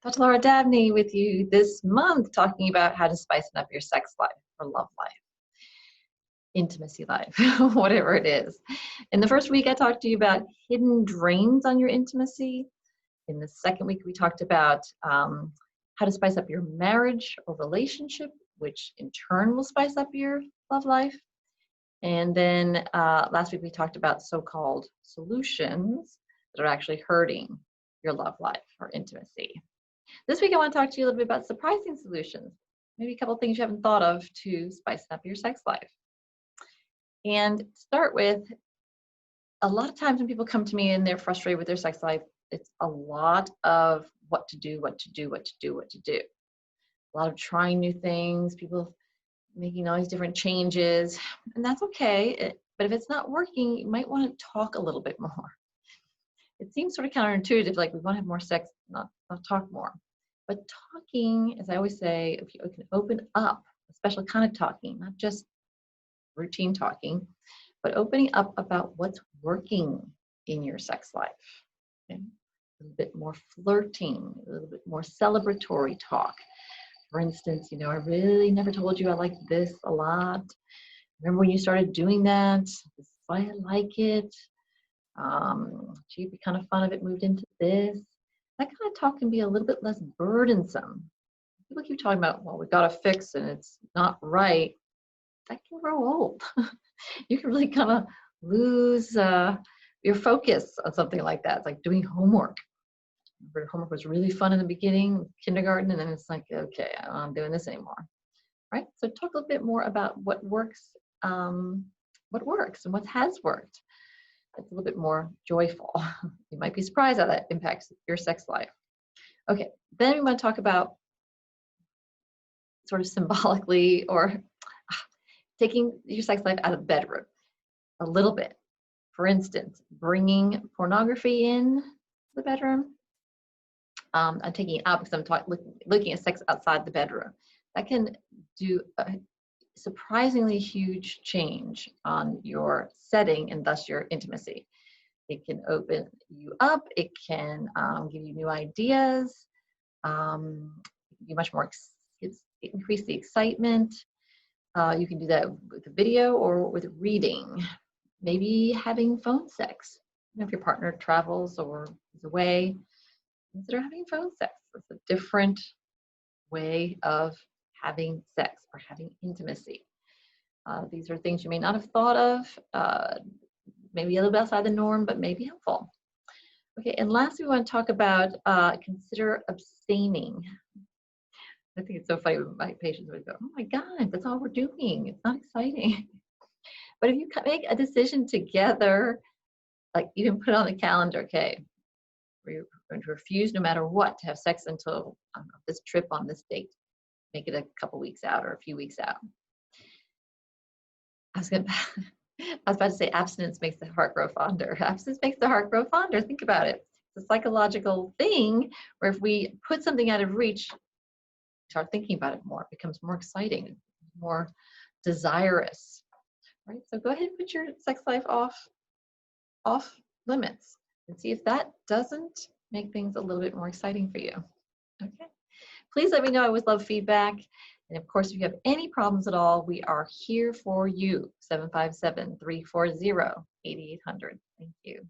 Dr. Laura Dabney with you this month, talking about how to spice up your sex life or love life, intimacy life, whatever it is. In the first week, I talked to you about hidden drains on your intimacy. In the second week, we talked about how to spice up your marriage or relationship, which in turn will spice up your love life. And then last week, we talked about so-called solutions that are actually hurting your love life or intimacy. This week, I want to talk to you a little bit about surprising solutions, maybe a couple of things you haven't thought of to spice up your sex life. And start with, a lot of times when people come to me and they're frustrated with their sex life, it's a lot of what to do, what to do, what to do, what to do. A lot of trying new things, people making all these different changes, and that's okay. But if it's not working, you might want to talk a little bit more. It seems sort of counterintuitive, like we want to have more sex, not talk more. But talking, as I always say, if you can open up, a special kind of talking, not just routine talking, but opening up about what's working in your sex life. Okay? A little bit more flirting, a little bit more celebratory talk. For instance, I really never told you I like this a lot. Remember when you started doing that? This is why I like it. Gee, it'd be kind of fun if it moved into this. That kind of talk can be a little bit less burdensome. People keep talking about, well, we got to fix and it's not right. That can grow old. You can really kind of lose your focus on something like that. It's like doing homework. Homework was really fun in the beginning, kindergarten, and then it's like, okay, I'm not doing this anymore, right? So talk a little bit more about what works and what has worked. It's a little bit more joyful. You might be surprised how that impacts your sex life. Okay, then we want to talk about sort of symbolically or taking your sex life out of the bedroom a little bit. For instance, bringing pornography in the bedroom. I'm taking it out because I'm looking at sex outside the bedroom. That can do a surprisingly huge change on your setting and thus your intimacy. It can open you up. It can give you new ideas. Be much more, increase the excitement. You can do that with a video or with reading. Maybe having phone sex. If your partner travels or is away, consider having phone sex. It's a different way of having sex or having intimacy. These are things you may not have thought of, maybe a little bit outside the norm, but maybe helpful. Okay, and lastly, we want to talk about consider abstaining. I think it's so funny when my patients would go, oh my God, that's all we're doing. It's not exciting. But if you make a decision together, like you can put it on the calendar, okay, we're going to refuse no matter what to have sex until this trip on this date. Make it a couple weeks out or a few weeks out. I was about to say abstinence makes the heart grow fonder. Abstinence makes the heart grow fonder. Think about it. It's a psychological thing where if we put something out of reach, start thinking about it more, it becomes more exciting, more desirous, right? So go ahead and put your sex life off limits and see if that doesn't make things a little bit more exciting for you. Okay. Please let me know. I always love feedback. And of course, if you have any problems at all, we are here for you. 757-340-8800. Thank you.